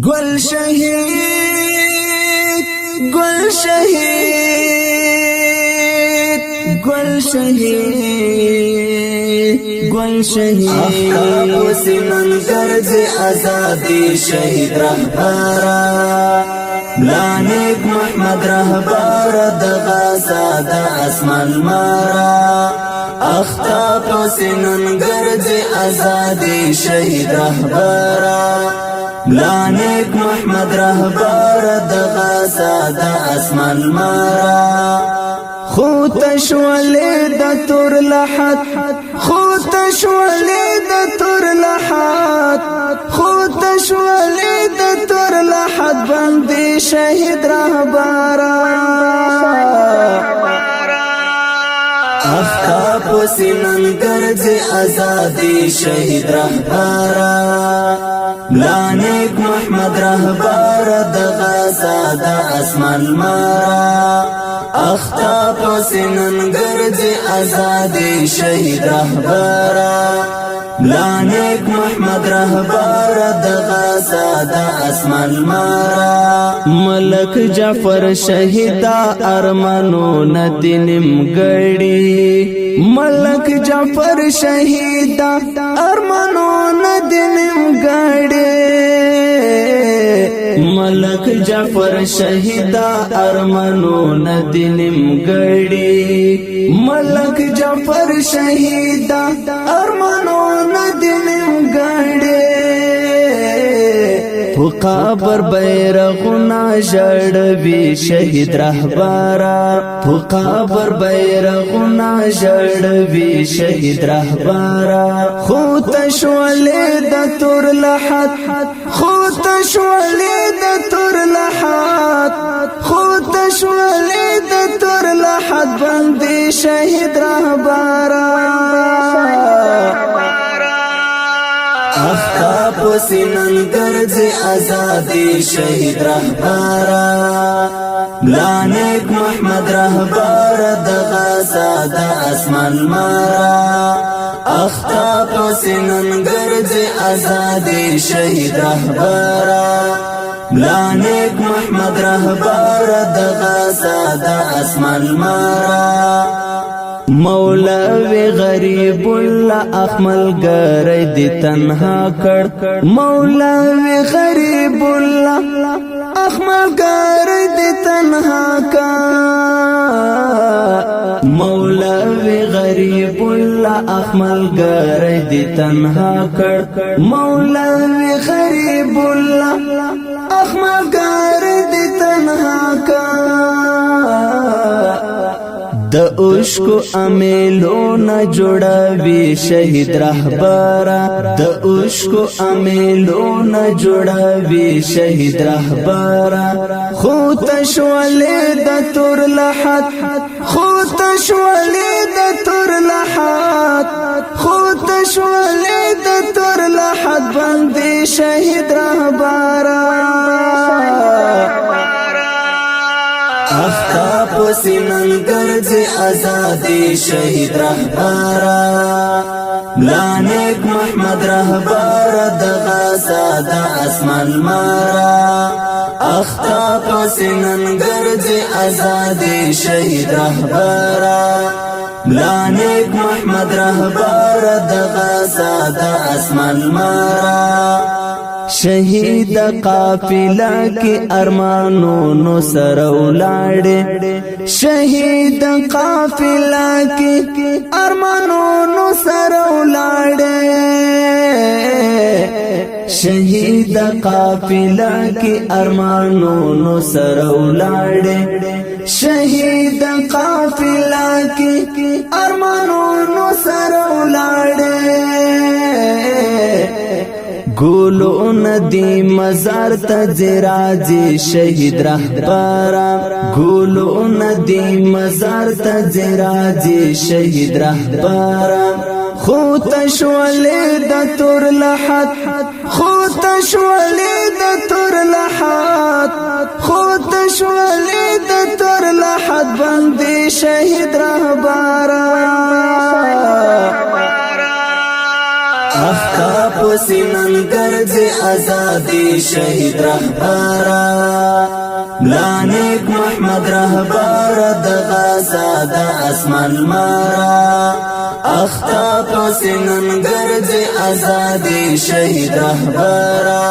گل شهید گل شهید گل شهید گل شهید افتاب سمن گرز آزادی شهید رهبارا لانک محمد رهبارا دغازا دا اسمان مارا افتاب سمن گرز آزادی شهید رهبارا لانک محمد رهبارا دغازا دا اسمان مارا خوت شولید تور لحد خوت شولید تور لحد خوت شولید تور لحد بندی شهید رهبارا افتاب سمن گرز آزادی شهید رهبارا لانک محمد رهبارا دغازا دا اسمان مارا افتاب سمن گرز آزادی شهید رهبارا لانک محمد رهبارا دغازا دا اسمان مارا ملک جعفر شهیدا ارمانو ندینم گڑی ملک جعفر شهیدا ارمانو ندینم گڑی ملک جعفر شهیدا ارمانو ندینم گڑی ملک جعفر شهیدا ارمانو ندینم گڑی قبر بیرغنا جړوي شهید رهبارا قبر بیرغنا جړوي شهید رهبارا خو تشولید تور لحد خو تشولید تور لحد خو تشولید تور لحد بندي شهید رهبارا افتاب سمن گرز آزادی شهید رهبارا لانک محمد رهبارا دغازا دا اسمان مارا افتاب سمن گرز آزادی شهید رهبارا لانک محمد رهبارا دغازا دا اسمان مارا مولوی غریب الله اخمل گری دی تنها کړ مولوی غریب الله اخمل گری دی تنها کړ مولوی غریب الله اخمل گری دی تنها کړ مولوی غریب الله اخمل گری دی تنها کړ د عشق امیلو نه جوړوي شهید رهبارا د عشق امیلو نه جوړوي شهید رهبارا خو تشولید تور لحد خو تشولید تور لحد خو تشولید تور لحد بندي شهید رهبارا افتاب سمن گرز آزادی شهید رهبارا لانک محمد رهبارا دغازا دا اسمان مارا افتاب سمن گرز آزادی شهید رهبارا لانک محمد رهبارا دغازا دا اسمان مارا شهید قافله کی ارمانو نو سره ولاړې شهید قافله کی ارمانو نو سره ولاړې شهید قافله کی ارمانو نو سره ولاړې شهید قافله کی ارمانو نو سره ولاړې ګولو ندی مزار ته زراجي شهید رهبارا ګولو ندی مزار ته زراجي شهید رهبارا خو تشولید تور لحد خو تشولید تور لحد خو تشولید تور لحد بندي شهید رهبارا افتاب پسینن گرځي ازادي شهید رهبرا لانیک محمد رهبر د غزا د اسمان مارا اختا پسینن گرځي ازادي شهید رهبرا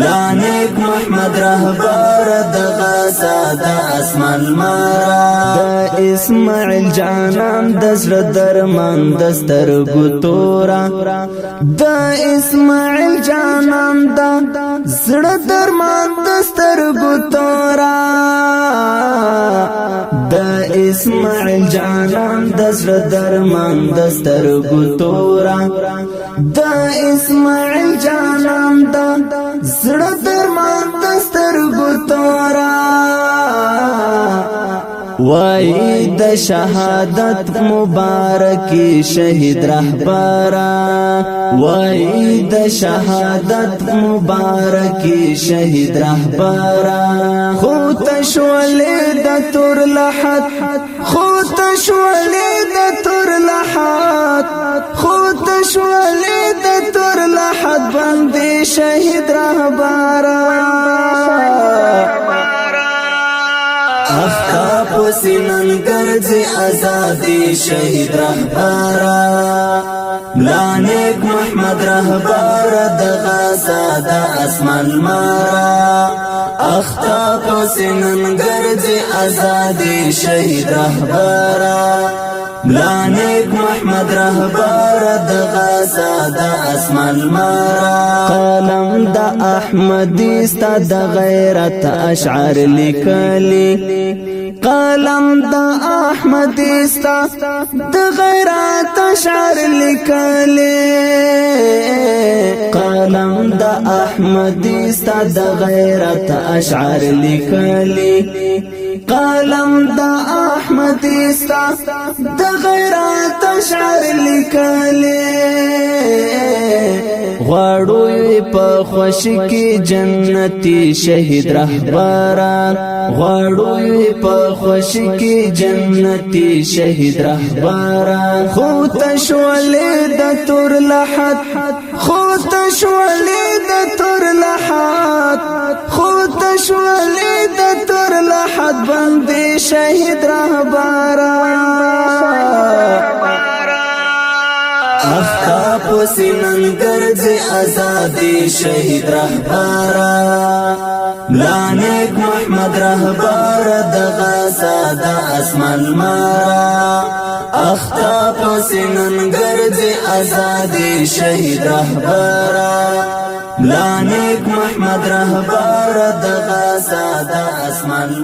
لانیک محمد رهبر د غزا د اسمان مارا د اسماعیل جانان د زړه درمان د سترګو تورا د اسماعیل جانان د زړه درمان د سترګو تورا د اسماعیل جانان د زړه درمان د سترګو تورا د اسماعیل جانان د زړه درمان د سترګو تورا وای د شهادت مبارکی شهید رهبرا وای د شهادت مبارکی شهید رهبرا خو تشولې د تور لحد خو تشولې د تور لحد خو تشولې د تور لحد باندې شهید رهبرا اختا پسینن گرځي ازادي شهید رهبرا لانیک محمد رهبر د غزا د اسمان مارا اختا پسینن گرځي ازادي شهید رهبرا لانیک محمد رهبر د غزا د اسمان مارا قلم د احمدی ستا د غیرت اشعار لیکلی قلم د احمدی ستا د غیرت اشعار لیکلی قلم د احمدی ستا د غیرت اشعار لیکلی قلم د احمدی ستا د غیرت اشعار لیکلی غواړو په خوشی کې جنتی شهید رهبرا غواړو په خوشی کې جنتی شهید رهبرا خو تشولې د تور لحد خو تشولې د تور لحد خو تشولې د تور لحد باندې شهید رهبرا اختا پسینن گرځي ازادي شهید رهبرا لانیک محمد رهبر د غزا د اسمان مارا اختا پسینن گرځي ازادي شهید رهبرا لانیک محمد رهبر د غزا د اسمان